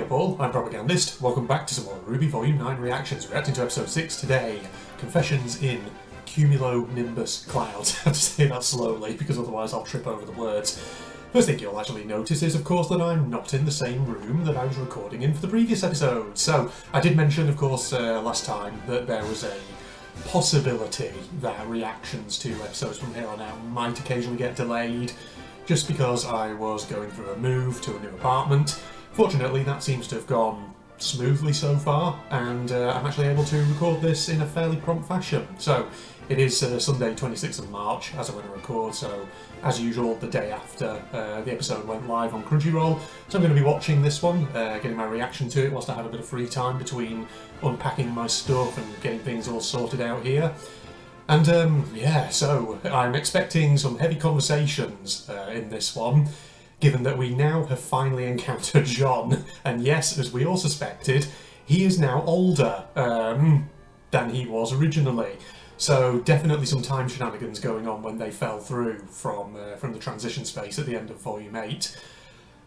up all, I'm Propagandist. Welcome back to some more RWBY Volume 9 reactions, reacting to episode 6 today, Confessions in Cumulonimbus Clouds. I have to say that slowly because otherwise I'll trip over the words. First thing you'll actually notice is, of course, that I'm not in the same room that I was recording in for the previous episode. So, I did mention, of course, last time that there was a possibility that reactions to episodes from here on out might occasionally get delayed, just because I was going through a move to a new apartment. Fortunately, that seems to have gone smoothly so far, and I'm actually able to record this in a fairly prompt fashion. So, it is Sunday 26th of March as I'm going to record, so as usual, the day after the episode went live on Crunchyroll. So I'm going to be watching this one, getting my reaction to it whilst I have a bit of free time between unpacking my stuff and getting things all sorted out here. And yeah, so I'm expecting some heavy conversations in this one, given that we now have finally encountered John, and yes, as we all suspected, he is now older than he was originally. So definitely some time shenanigans going on when they fell through from the transition space at the end of Volume 8.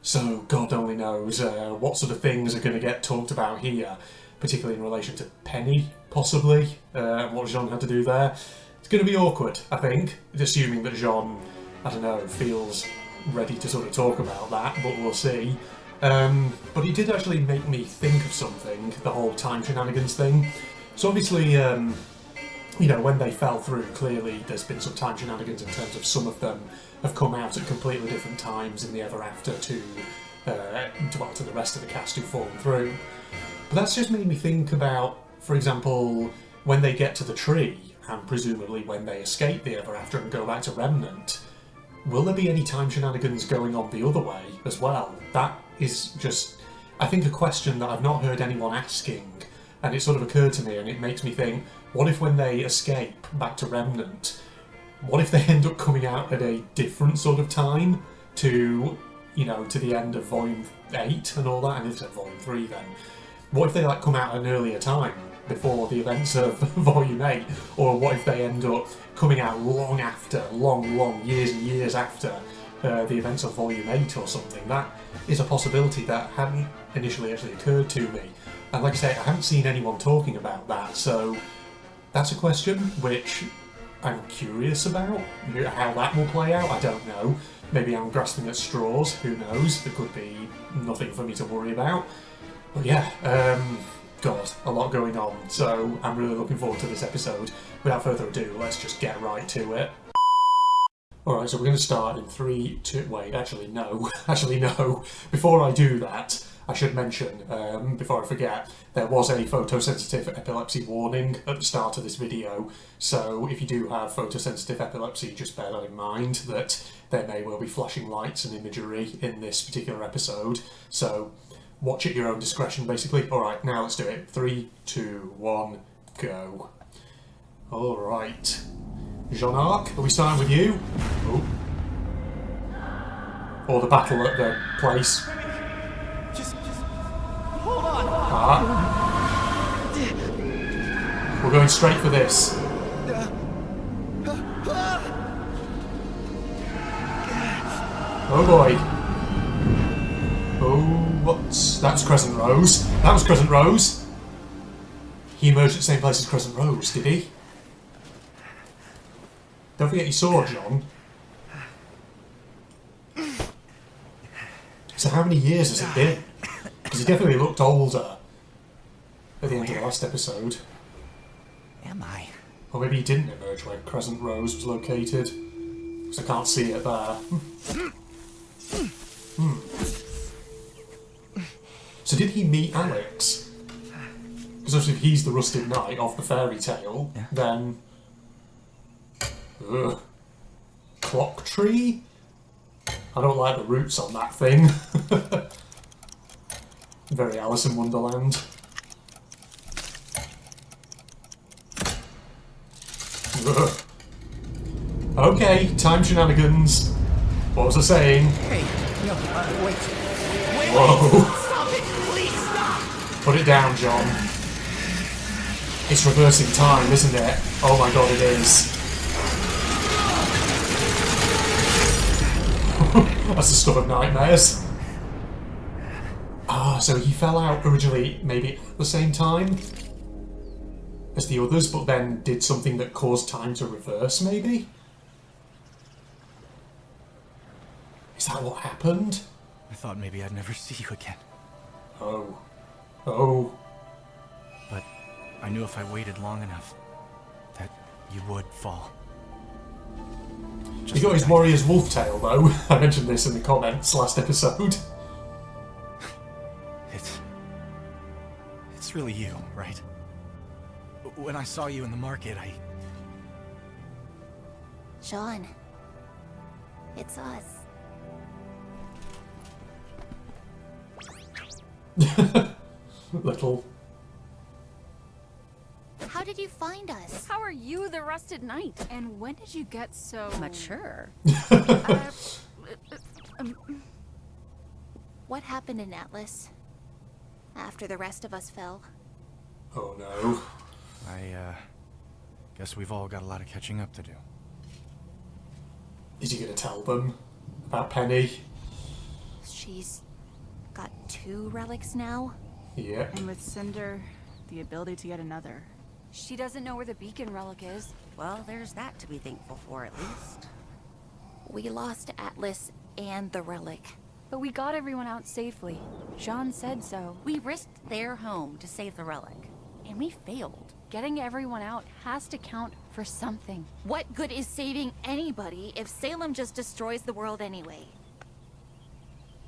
So God only knows what sort of things are going to get talked about here, particularly in relation to Penny, possibly, and what Jean had to do there. It's going to be awkward, I think, assuming that Jean, I don't know, feels ready to sort of talk about that, but we'll see. But it did actually make me think of something, the whole time shenanigans thing. So obviously, you know, when they fell through, clearly there's been some time shenanigans in terms of some of them have come out at completely different times in the ever after to the rest of the cast who've fallen through. But that's just made me think about, for example, when they get to the tree, and presumably when they escape the ever after and go back to Remnant, will there be any time shenanigans going on the other way as well? That is just, I think, a question that I've not heard anyone asking, and it sort of occurred to me, and it makes me think, what if when they escape back to Remnant, what if they end up coming out at a different sort of time to, you know, to the end of Volume 8 and all that, and if it's Volume 3 then? What if they like come out at an earlier time, before the events of Volume 8? Or what if they end up coming out long after, long years and years after the events of Volume 8 or something? That is a possibility that hadn't initially actually occurred to me. And like I say, I haven't seen anyone talking about that, so that's a question which I'm curious about. How that will play out, I don't know. Maybe I'm grasping at straws, who knows? There could be nothing for me to worry about. But yeah, God, a lot going on, so I'm really looking forward to this episode. Without further ado, let's just get right to it. Alright, so we're going to start in 3, 2... Wait, actually no. Before I do that, I should mention, before I forget, there was a photosensitive epilepsy warning at the start of this video, so if you do have photosensitive epilepsy, just bear that in mind, that there may well be flashing lights and imagery in this particular episode, so watch at your own discretion, basically. Alright, now let's do it. 3, 2, 1, go. Alright. Jean-Arc, are we starting with you? Oh. Or the battle at the place. Just hold on. We're going straight for this. Oh boy. Oh, that's Crescent Rose. That was Crescent Rose. He emerged at the same place as Crescent Rose, did he? Don't forget your sword, John. So how many years has it been? Because he definitely looked older at the end of the last episode. Am I? Or maybe he didn't emerge where Crescent Rose was located, because I can't see it there. So did he meet Alex? Because obviously if he's the Rusted Knight of the fairy tale, then... Ugh. Clock tree? I don't like the roots on that thing. Very Alice in Wonderland. Ugh. Okay, time shenanigans. What was I saying? Hey, no, wait. Whoa. Stop it, please stop! Put it down, John. It's reversing time, isn't it? Oh my god, it is. That's the stuff of nightmares. Ah, So he fell out originally maybe at the same time as the others, but then did something that caused time to reverse, maybe? Is that what happened? I thought maybe I'd never see you again. Oh. Oh. But I knew if I waited long enough, that you would fall. He got his warrior's wolf tail, though. I mentioned this in the comments last episode. It's really you, right? When I saw you in the market, John, it's us. Little. How did you find us? How are you the Rusted Knight? And when did you get so... mature? What happened in Atlas? After the rest of us fell? Oh no. I guess we've all got a lot of catching up to do. Is he going to tell them about Penny? She's got 2 relics now? Yeah. And with Cinder, the ability to get another. She doesn't know where the beacon relic is. Well, there's that to be thankful for, at least. We lost Atlas and the relic. But we got everyone out safely. Jean said so. We risked their home to save the relic, and we failed. Getting everyone out has to count for something. What good is saving anybody if Salem just destroys the world anyway?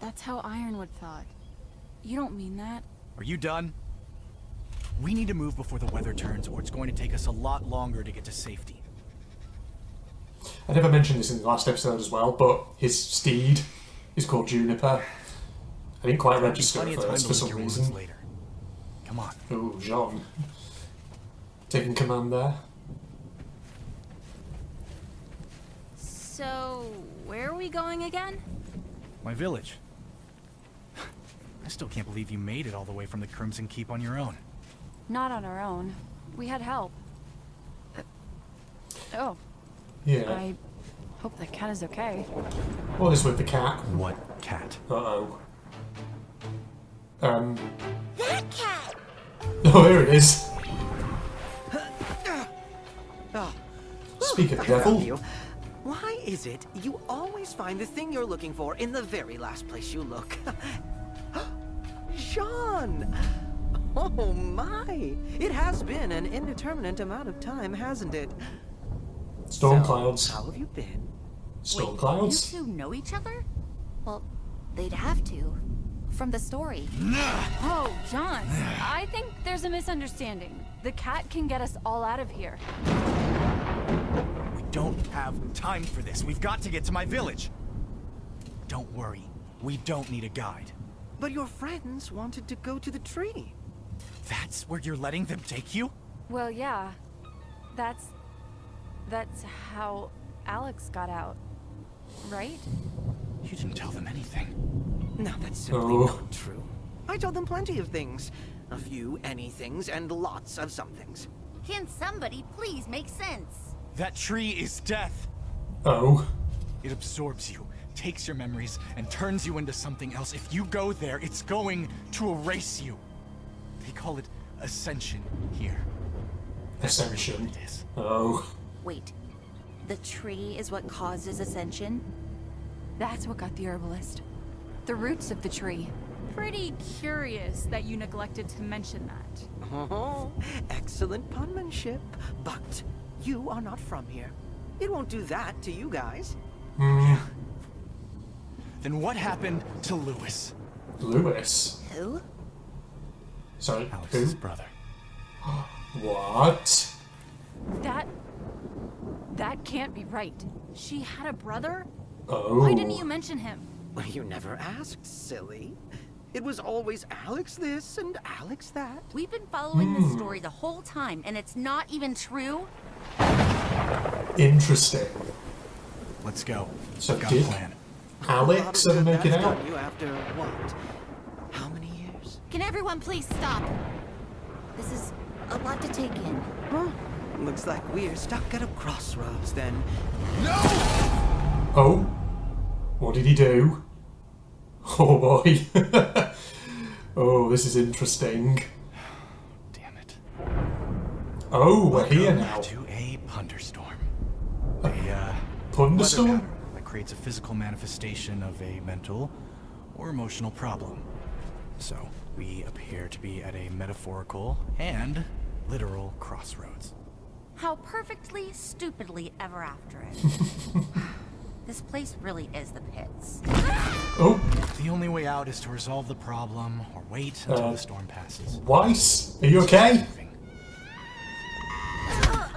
That's how Ironwood thought. You don't mean that. Are you done? We need to move before the weather turns, or it's going to take us a lot longer to get to safety. I never mentioned this in the last episode as well, but his steed is called Juniper. I didn't quite register at first for some reason. Later. Come on. Oh, Jean. Taking command there. So, where are we going again? My village. I still can't believe you made it all the way from the Crimson Keep on your own. Not on our own. We had help. Oh. Yeah. I hope the cat is okay. What is with the cat? What cat? Uh-oh. That cat! Oh, there it is. Speak of the devil. Why is it you always find the thing you're looking for in the very last place you look? Sean! Oh my! It has been an indeterminate amount of time, hasn't it? Storm So, clouds. How have you been? Storm Wait, clouds? You 2 know each other? Well, they'd have to. From the story. Oh, John. I think there's a misunderstanding. The cat can get us all out of here. We don't have time for this. We've got to get to my village. Don't worry. We don't need a guide. But your friends wanted to go to the tree. That's where you're letting them take you? Well, yeah. That's how Alex got out. Right? You didn't tell them anything. No, that's simply Oh. not true. I told them plenty of things. A few anythings and lots of somethings. Can somebody please make sense? That tree is death. Oh. It absorbs you, takes your memories, and turns you into something else. If you go there, it's going to erase you. They call it ascension here. Ascension. It is. Oh. Wait. The tree is what causes ascension? That's what got the herbalist. The roots of the tree. Pretty curious that you neglected to mention that. Oh, excellent penmanship. But you are not from here. It won't do that to you guys. Then what happened to Lewis? Lewis? Who? Sorry, Alex's who? brother. What? That can't be right. She had a brother? Oh. Why didn't you mention him? Well, you never asked, silly. It was always Alex this and Alex that. We've been following this story the whole time, and it's not even true? Interesting. Let's go. So Got a did plan. Alex ever make it out? You after what? How many years? Can everyone please stop? This is a lot to take in. Huh? Looks like we're stuck at a crossroads then. Oh. What did he do? Oh boy. Oh, this is interesting. Damn it. Oh, we're here Welcome now. to a thunderstorm. Thunderstorm? Weather pattern that creates a physical manifestation of a mental or emotional problem. So, we appear to be at a metaphorical and literal crossroads. How perfectly, stupidly ever after it. This place really is the pits. Oh, The only way out is to resolve the problem or wait until the storm passes. Weiss, are you okay?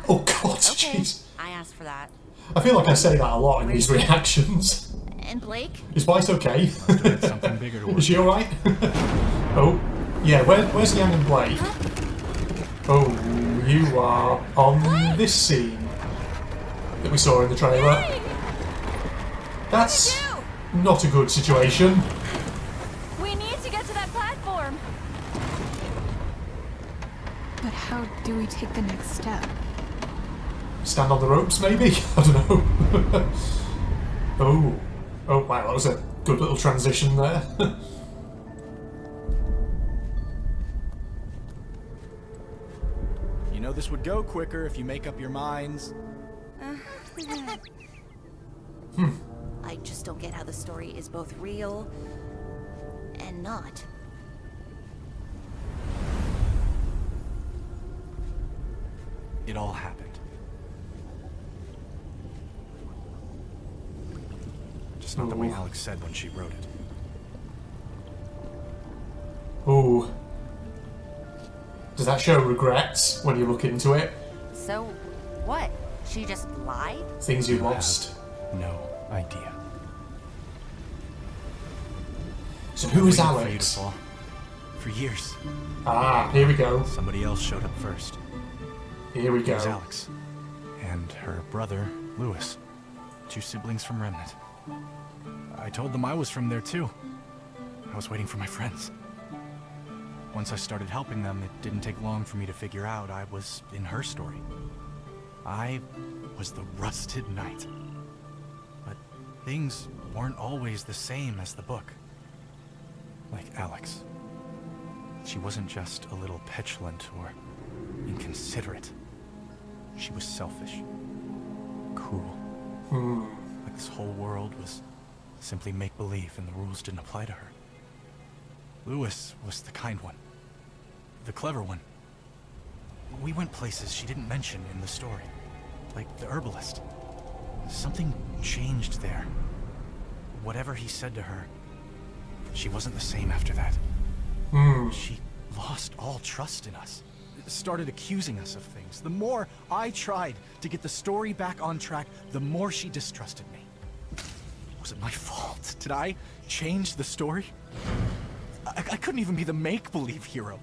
Oh God, Okay, jeez. I asked for that. I feel like I say that a lot in these reactions. And Blake? Is Weiss okay? Had something bigger to work. Is she alright? Oh, yeah, where's Yang and Blake? Oh, you are on this scene that we saw in the trailer. That's not a good situation. We need to get to that platform. But how do we take the next step? Stand on the ropes, maybe? I don't know. Oh, wow, that was a good little transition there. You know this would go quicker if you make up your minds. I just don't get how the story is both real and not. It all happened. Just not the way Alex said when she wrote it. Oh. Does that show regrets when you look into it? So, what? She just lied? Things you lost. No idea. So who is Waiting for you to Alex? fall. For years, Ah, here we go. somebody else showed up first. Here we It was go. Alex. And her brother, Lewis. 2 siblings from Remnant. I told them I was from there too. I was waiting for my friends. Once I started helping them, it didn't take long for me to figure out I was in her story. I was the rusted knight. But things weren't always the same as the book. Like Alex. She wasn't just a little petulant or inconsiderate. She was selfish. Cruel. Like this whole world was simply make-believe and the rules didn't apply to her. Lewis was the kind one. The clever one. We went places she didn't mention in the story. Like the herbalist. Something changed there. Whatever he said to her, she wasn't the same after that. She lost all trust in us. Started accusing us of things. The more I tried to get the story back on track, the more she distrusted me. Was it my fault? Did I change the story? I couldn't even be the make-believe hero.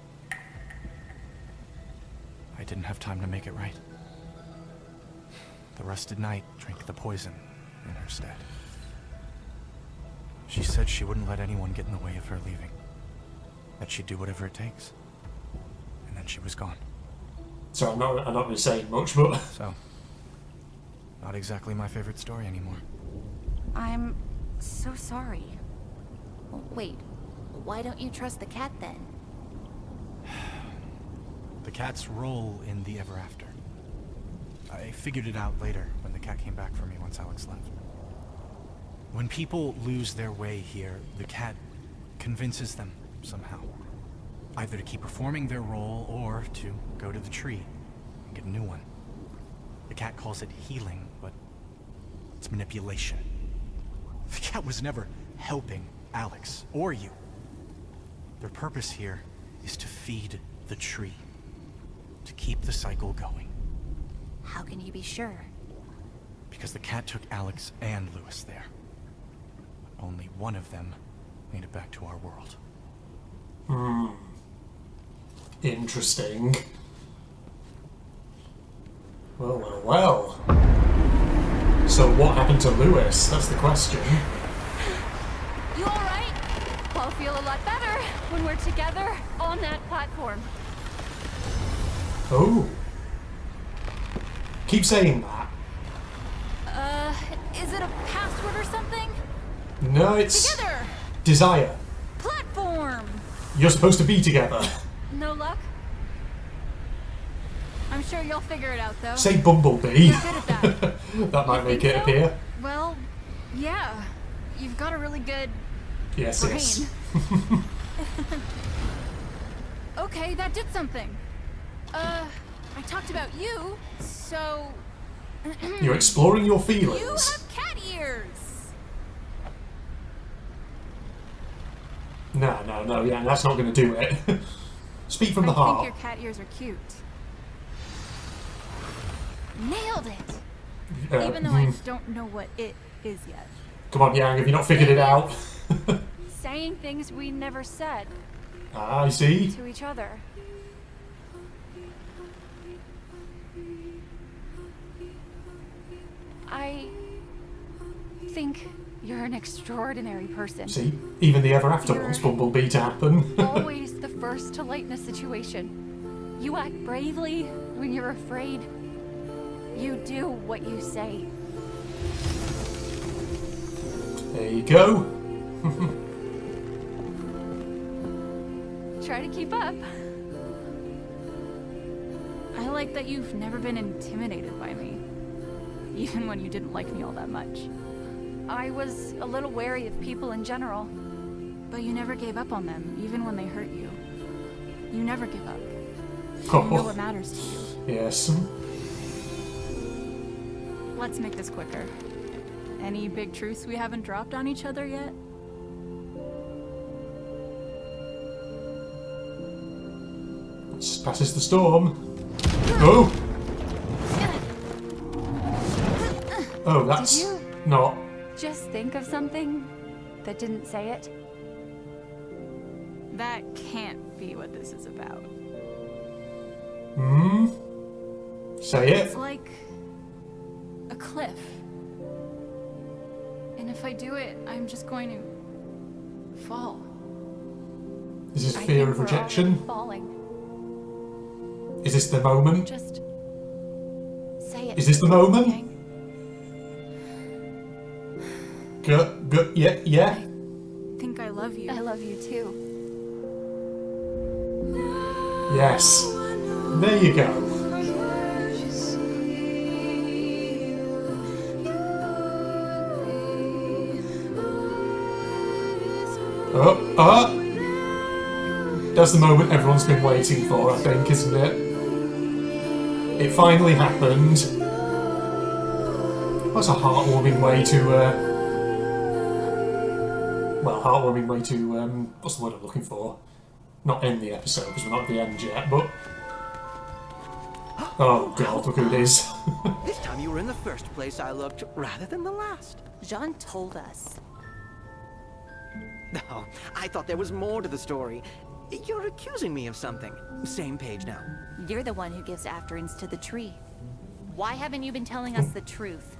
I didn't have time to make it right. The rusted knight drank the poison in her stead. She said she wouldn't let anyone get in the way of her leaving. That she'd do whatever it takes. And then she was gone. So I'm not really saying much, but So, not exactly my favorite story anymore. I'm so sorry. Wait, why don't you trust the cat then? The cat's role in the Ever After. I figured it out later when the cat came back for me once Alex left. When people lose their way here, the cat convinces them somehow. Either to keep performing their role or to go to the tree and get a new one. The cat calls it healing, but it's manipulation. The cat was never helping Alex or you. Their purpose here is to feed the tree. To keep the cycle going. How can you be sure? Because the cat took Alex and Lewis there. But only one of them made it back to our world. interesting. Well. So what happened to Lewis? That's the question. You alright? I'll feel a lot better when we're together on that platform. Oh. Keep saying that. Is it a password or something? No, it's Together! desire. Platform! You're supposed to be together. No luck? I'm sure you'll figure it out, though. Say Bumblebee. You're good at that. That might You make think it so? appear. Well, yeah. You've got a really good Yes, brain. yes. Okay, that did something. I talked about you, so... You're exploring your You feelings. have cat ears! No, yeah, that's not going to do it. Speak from the I heart. think your cat ears are cute. Nailed it! Even though I don't know what it is yet. Come on, Yang, have you not figured it out? Saying things we never said I see. to each other. I think you're an extraordinary person. See? Even the ever after wants Bumblebee to happen. Always the first to lighten a situation. You act bravely when you're afraid. You do what you say. There you go. Try to keep up. I like that you've never been intimidated by me, even when you didn't like me all that much. I was a little wary of people in general, but you never gave up on them, even when they hurt you. You never give up. You know what matters to you. Yes. Let's make this quicker. Any big truths we haven't dropped on each other yet? Passes the storm. Oh! Oh, that's Did you not... just think of something that didn't say it? That can't be what this is about. Hmm? Say It's it. like a cliff. And if I do it, I'm just going to fall. Is this I fear think of we're rejection? already falling. Is this the moment? Just say it. Is this the moment? Yang. Yeah. I think I love you. I love you too. Yes. There you go. That's the moment everyone's been waiting for, I think, isn't it? It finally happened. That's a heartwarming way to, heartwarming way to, what's the word I'm looking for? Not end the episode, because we're not at the end yet, but... Oh god, look who it is. This time you were in the first place I looked, rather than the last. Jean told us. Oh, I thought there was more to the story. You're accusing me of something. Same page now. You're the one who gives afterends to the tree. Why haven't you been telling us the truth?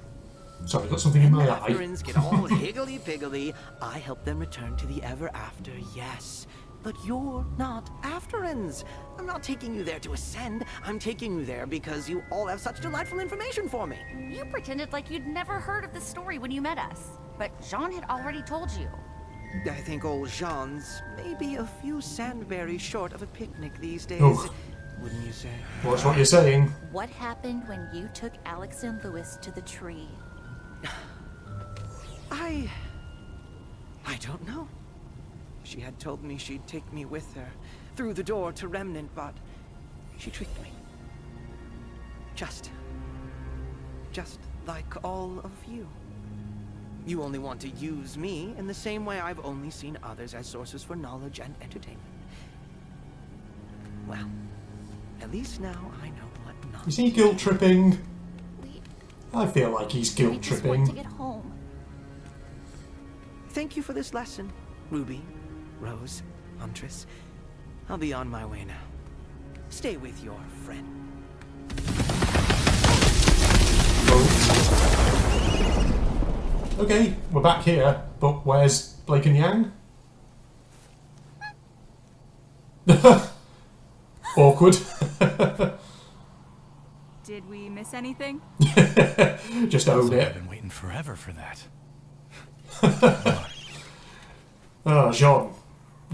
Sorry, I've got something in my eye. Afterins get all higgledy-piggledy. I help them return to the ever after, yes. But you're not afterins. I'm not taking you there to ascend. I'm taking you there because you all have such delightful information for me. You pretended like you'd never heard of the story when you met us. But Jean had already told you. I think old Jean's maybe a few sandberries short of a picnic these days. Oh. Wouldn't you say? What's what you're saying? What happened when you took Alex and Louis to the tree? I don't know. She had told me she'd take me with her through the door to Remnant, but she tricked me. Just like all of you. You only want to use me in the same way I've only seen others as sources for knowledge and entertainment. Well, at least now I know what not. Is he guilt tripping? We I feel like he's we guilt just want to tripping. get home. Thank you for this lesson, Ruby, Rose, Huntress. I'll be on my way now. Stay with your friend. Okay, we're back here, but where's Blake and Yang? Awkward. Did we miss anything? Just own I've it. been waiting forever for that. Oh, Jean.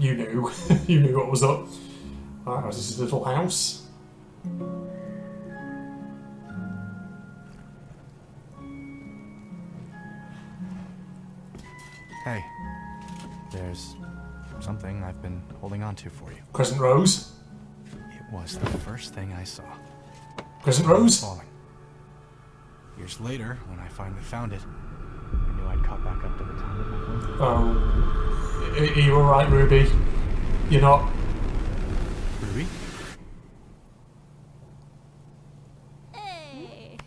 you knew. You knew what was up. Alright, this is his little house. Hey, there's something I've been holding on to for you. Crescent Rose. It was the first thing I saw. Crescent Rose? Falling. Years later, when I finally found it, I knew I'd caught back up to the top of my room. Oh. Are you alright, Ruby? You're not... Ruby? Hey.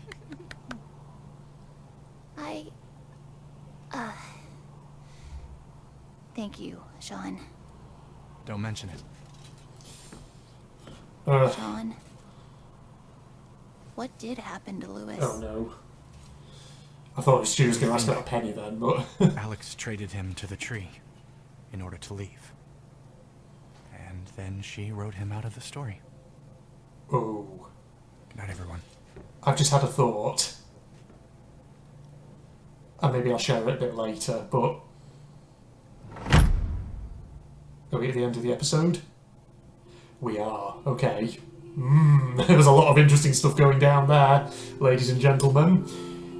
Thank you, Sean. Don't mention it. Sean, what did happen to Lewis? Oh no. I thought Stu was going to ask about Penny then, but... Alex traded him to the tree in order to leave. And then she wrote him out of the story. Oh. Good night, everyone. I've just had a thought. And maybe I'll share it a bit later, but... Are we at the end of the episode? We are. Okay. There's a lot of interesting stuff going down there, ladies and gentlemen.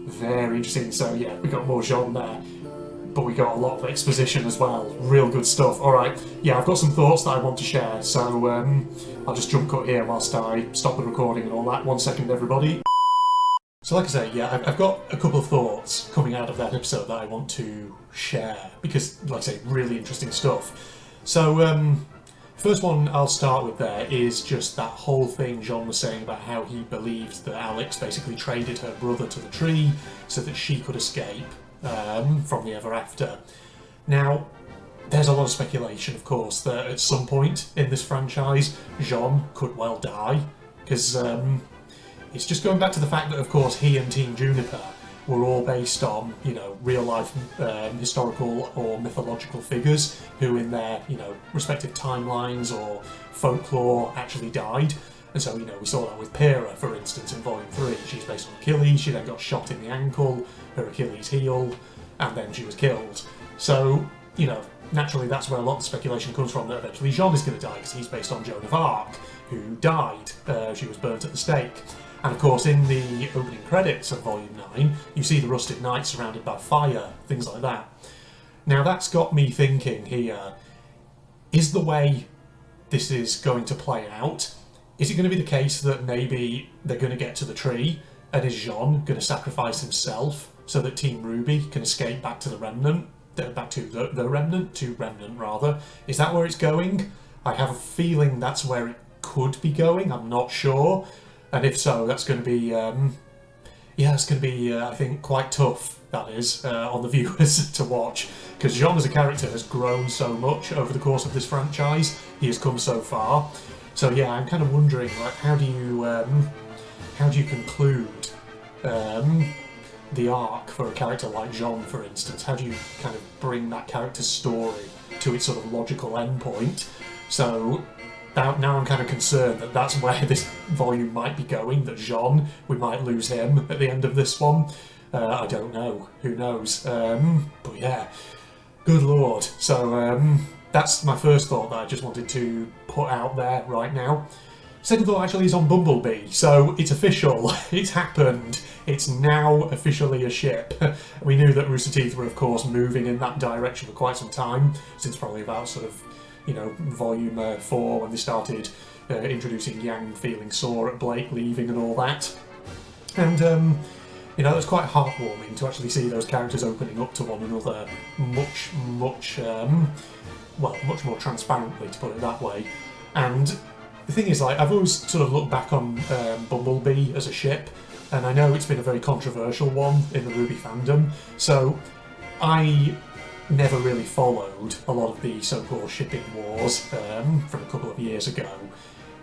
Very interesting. So yeah, we got more Jean there, but we got a lot of exposition as well. Real good stuff. Alright, yeah, I've got some thoughts that I want to share, so I'll just jump cut here whilst I stop the recording and all that. 1 second, everybody. So like I say, yeah, I've got a couple of thoughts coming out of that episode that I want to share, because, like I say, really interesting stuff. So, first one I'll start with there is just that whole thing John was saying about how he believed that Alex basically traded her brother to the tree so that she could escape from the ever after. Now, there's a lot of speculation, of course, that at some point in this franchise, Jean could well die, because it's just going back to the fact that, of course, he and Team Juniper were all based on, you know, real-life historical or mythological figures who in their, you know, respective timelines or folklore actually died. And so, you know, we saw that with Pyrrha, for instance, in Volume 3. She's based on Achilles, she then got shot in the ankle, her Achilles healed, and then she was killed. So, you know, naturally that's where a lot of the speculation comes from, that eventually Jean is going to die, because he's based on Joan of Arc, who died. She was burnt at the stake. And of course, in the opening credits of Volume 9, you see the Rusted Knight surrounded by fire, things like that. Now that's got me thinking here, is the way this is going to play out, is it going to be the case that maybe they're going to get to the tree, and is Jean going to sacrifice himself so that Team RWBY can escape back to the Remnant? Back to the Remnant? To Remnant, rather. Is that where it's going? I have a feeling that's where it could be going, I'm not sure. And if so, that's going to be, it's going to be, I think, quite tough, that is, on the viewers to watch. Because Jean as a character has grown so much over the course of this franchise. He has come so far. So yeah, I'm kind of wondering, like, how do you conclude the arc for a character like Jean, for instance? How do you kind of bring that character's story to its sort of logical endpoint? So... Now I'm kind of concerned that that's where this volume might be going, that Jean, we might lose him at the end of this one. I don't know. Who knows? But yeah, good lord. So that's my first thought that I just wanted to put out there right now. Second thought actually is on Bumblebee. So it's official. It's happened. It's now officially a ship. We knew that Rooster Teeth were, of course, moving in that direction for quite some time, since probably about sort of, you know, Volume 4, when they started introducing Yang feeling sore at Blake leaving and all that. And, you know, it was quite heartwarming to actually see those characters opening up to one another much more transparently, to put it that way. And the thing is, like, I've always sort of looked back on Bumblebee as a ship, and I know it's been a very controversial one in the RWBY fandom, so I never really followed a lot of the so-called shipping wars from a couple of years ago,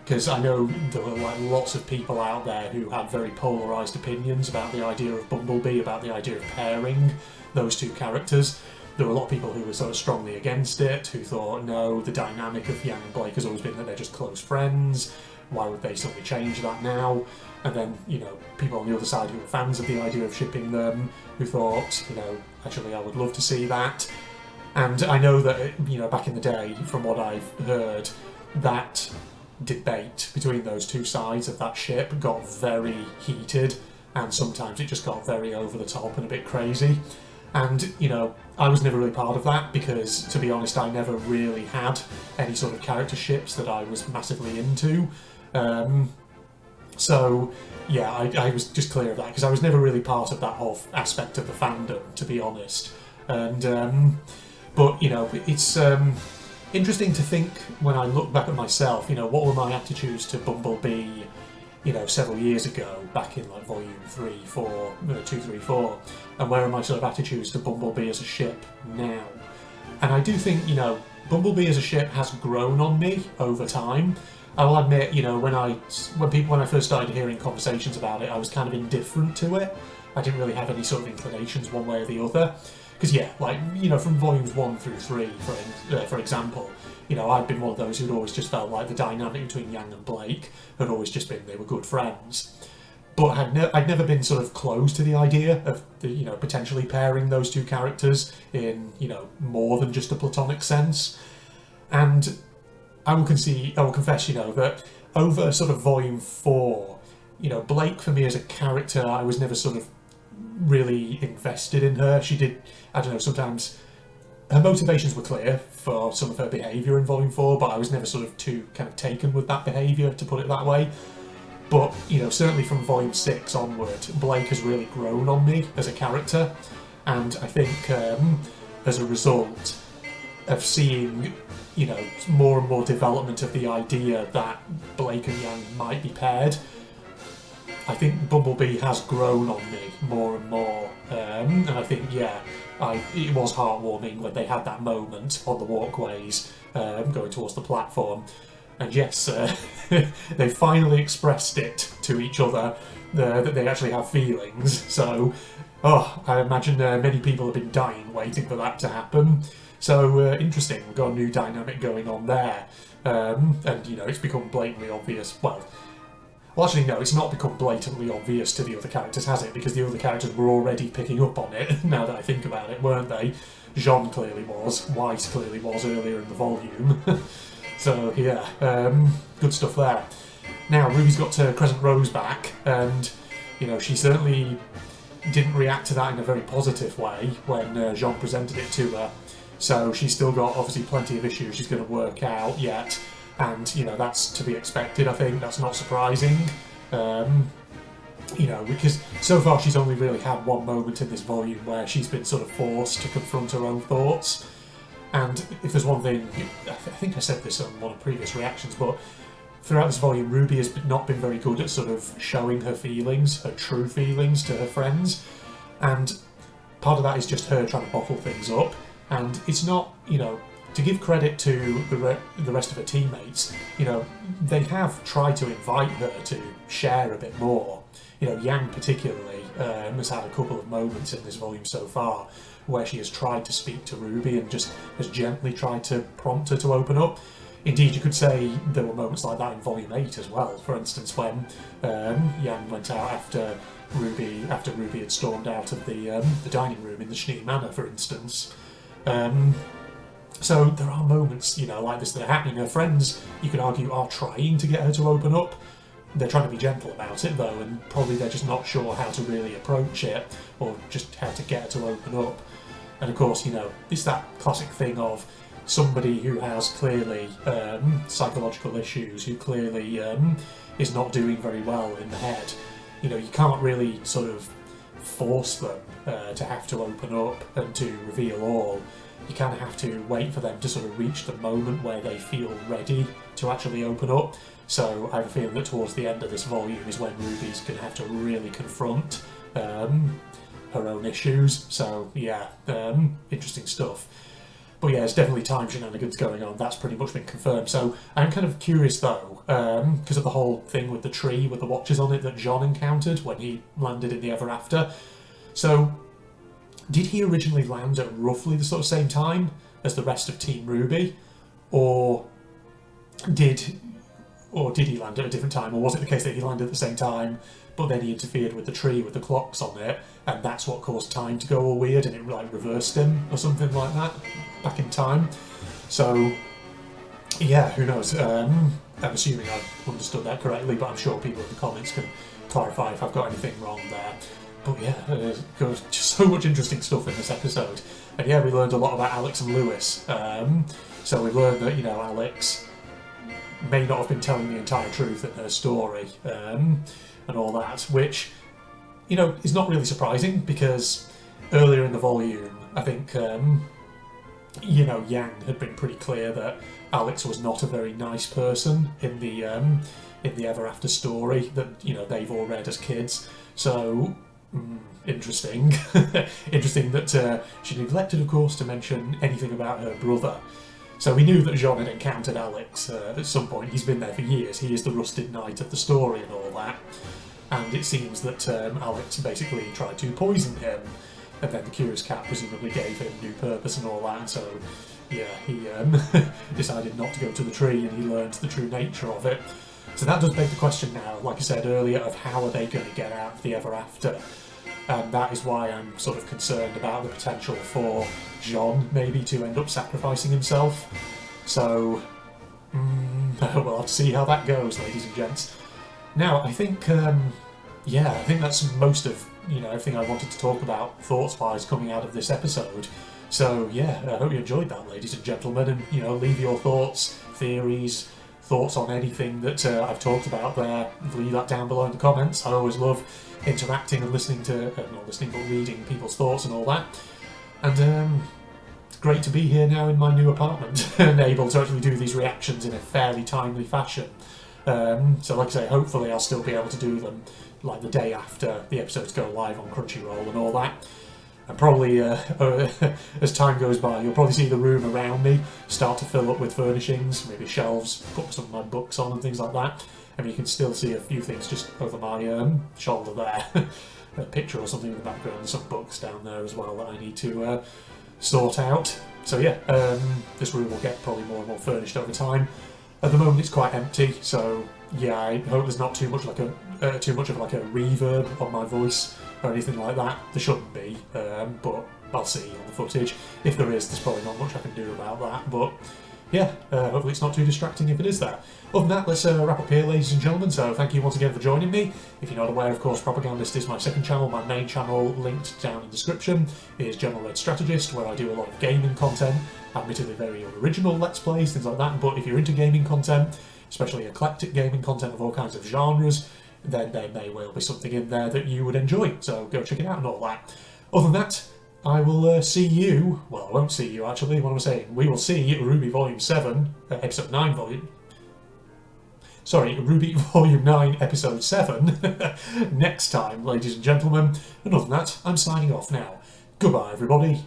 because I know there were like lots of people out there who had very polarised opinions about the idea of Bumblebee, about the idea of pairing those two characters. There were a lot of people who were sort of strongly against it, who thought, no, the dynamic of Yang and Blake has always been that they're just close friends, why would they suddenly change that now? And then, you know, people on the other side who were fans of the idea of shipping them, who thought, you know, actually I would love to see that. And I know that, you know, back in the day, from what I've heard, that debate between those two sides of that ship got very heated, and sometimes it just got very over the top and a bit crazy. And, you know, I was never really part of that because, to be honest, I never really had any sort of character ships that I was massively into. So, yeah, I was just clear of that because I was never really part of that whole aspect of the fandom, to be honest. And, but, you know, it's interesting to think when I look back at myself, you know, what were my attitudes to Bumblebee, you know, several years ago, back in like volume 3, 4, 2, 3, 4, and where are my sort of attitudes to Bumblebee as a ship now? And I do think, you know, Bumblebee as a ship has grown on me over time. I'll admit, you know, when I first started hearing conversations about it, I was kind of indifferent to it. I didn't really have any sort of inclinations one way or the other. Because yeah, like, you know, from volumes 1 through 3, for example, you know, I'd been one of those who'd always just felt like the dynamic between Yang and Blake had always just been they were good friends. But I'd never been sort of close to the idea of, you know, potentially pairing those two characters in, you know, more than just a platonic sense. And I will confess, you know, that over sort of volume 4, you know, Blake for me as a character, I was never sort of really invested in her. She did, I don't know, sometimes her motivations were clear for some of her behaviour in volume 4, but I was never sort of too kind of taken with that behaviour, to put it that way. But, you know, certainly from volume 6 onward, Blake has really grown on me as a character, and I think as a result of seeing, you know, more and more development of the idea that Blake and Yang might be paired, I think Bumblebee has grown on me more and more, and I think, yeah, it was heartwarming when they had that moment on the walkways going towards the platform. And yes, they finally expressed it to each other, that they actually have feelings. So, I imagine many people have been dying waiting for that to happen. So, interesting, we've got a new dynamic going on there. And, you know, it's become blatantly obvious. Well, actually, no, it's not become blatantly obvious to the other characters, has it? Because the other characters were already picking up on it, now that I think about it, weren't they? Jean clearly was, White clearly was earlier in the volume. So, yeah, good stuff there. Now, Ruby's got Crescent Rose back, and, you know, she certainly didn't react to that in a very positive way when Jean presented it to her. So she's still got, obviously, plenty of issues she's going to work out yet. And, you know, that's to be expected, I think. That's not surprising. You know, because so far she's only really had one moment in this volume where she's been sort of forced to confront her own thoughts. And if there's one thing, I think I said this on one of previous reactions, but throughout this volume, Ruby has not been very good at sort of showing her feelings, her true feelings to her friends. And part of that is just her trying to bottle things up. And it's not, you know, to give credit to the rest of her teammates, you know, they have tried to invite her to share a bit more. You know, Yang particularly has had a couple of moments in this volume so far where she has tried to speak to Ruby and just has gently tried to prompt her to open up. Indeed, you could say there were moments like that in volume 8 as well. For instance, when Yang went out after Ruby had stormed out of the dining room in the Schnee Manor, for instance. So there are moments, you know, like this that are happening. Her friends, you could argue, are trying to get her to open up. They're trying to be gentle about it, though, and probably they're just not sure how to really approach it, or just how to get her to open up. And of course, you know, it's that classic thing of somebody who has clearly psychological issues, who clearly is not doing very well in the head. You know, you can't really sort of force them to have to open up and to reveal all. You kind of have to wait for them to sort of reach the moment where they feel ready to actually open up. So I have a feeling that towards the end of this volume is when Ruby's going to have to really confront her own issues. So yeah, interesting stuff. But yeah, it's definitely time shenanigans going on. That's pretty much been confirmed. So I'm kind of curious though, because of the whole thing with the tree with the watches on it that John encountered when he landed in the Ever After. So did he originally land at roughly the sort of same time as the rest of Team RWBY, or did he land at a different time, or was it the case that he landed at the same time, but then he interfered with the tree with the clocks on it, and that's what caused time to go all weird, and it like reversed him or something like that back in time. So yeah, who knows? I'm assuming I've understood that correctly, but I'm sure people in the comments can clarify if I've got anything wrong there. But yeah, there's just so much interesting stuff in this episode. And yeah, we learned a lot about Alex and Lewis. So we learned that, you know, Alex may not have been telling the entire truth in her story, and all that, which, you know, is not really surprising, because earlier in the volume, I think, you know, Yang had been pretty clear that Alex was not a very nice person in the Ever After story that, you know, they've all read as kids. So interesting. Interesting that she neglected, of course, to mention anything about her brother. So we knew that Jean had encountered Alex at some point. He's been there for years. He is the Rusted Knight of the story and all that. And it seems that Alex basically tried to poison him, and then the Curious Cat presumably gave him new purpose and all that. So yeah, he decided not to go to the tree, and he learned the true nature of it. So that does beg the question now, like I said earlier, of how are they going to get out of the Ever After? And that is why I'm sort of concerned about the potential for John maybe to end up sacrificing himself. So we'll have to see how that goes, ladies and gents. Now, I think, yeah, I think that's most of, you know, everything I wanted to talk about thoughts-wise coming out of this episode. So yeah, I hope you enjoyed that, ladies and gentlemen, and, you know, leave your thoughts, theories, thoughts on anything that I've talked about there. Leave that down below in the comments. I always love interacting and listening to, not listening, but reading people's thoughts and all that. And it's great to be here now in my new apartment and able to actually do these reactions in a fairly timely fashion. So like I say, hopefully I'll still be able to do them like the day after the episodes go live on Crunchyroll and all that. And probably, as time goes by, you'll probably see the room around me start to fill up with furnishings, maybe shelves, put some of my books on and things like that. And you can still see a few things just over my shoulder there. A picture or something in the background, some books down there as well that I need to sort out. So yeah, this room will get probably more and more furnished over time. At the moment it's quite empty, so yeah, I hope there's not too much like a too much of like a reverb on my voice or anything like that. There shouldn't be, but I'll see on the footage. If there is, there's probably not much I can do about that, but yeah, hopefully it's not too distracting if it is that. Other than that, let's wrap up here, ladies and gentlemen, so thank you once again for joining me. If you're not aware, of course, Propagandist is my second channel. My main channel, linked down in the description, is General Red Strategist, where I do a lot of gaming content, admittedly very unoriginal Let's Plays, things like that, but if you're into gaming content, especially eclectic gaming content of all kinds of genres, then there may well be something in there that you would enjoy, so go check it out and all that. Other than that, I will see you, well, I won't see you actually, what am I saying? We will see RWBY Volume 7, Episode 9 Volume... Sorry, RWBY Volume 9, Episode 7, next time, ladies and gentlemen. And other than that, I'm signing off now. Goodbye, everybody.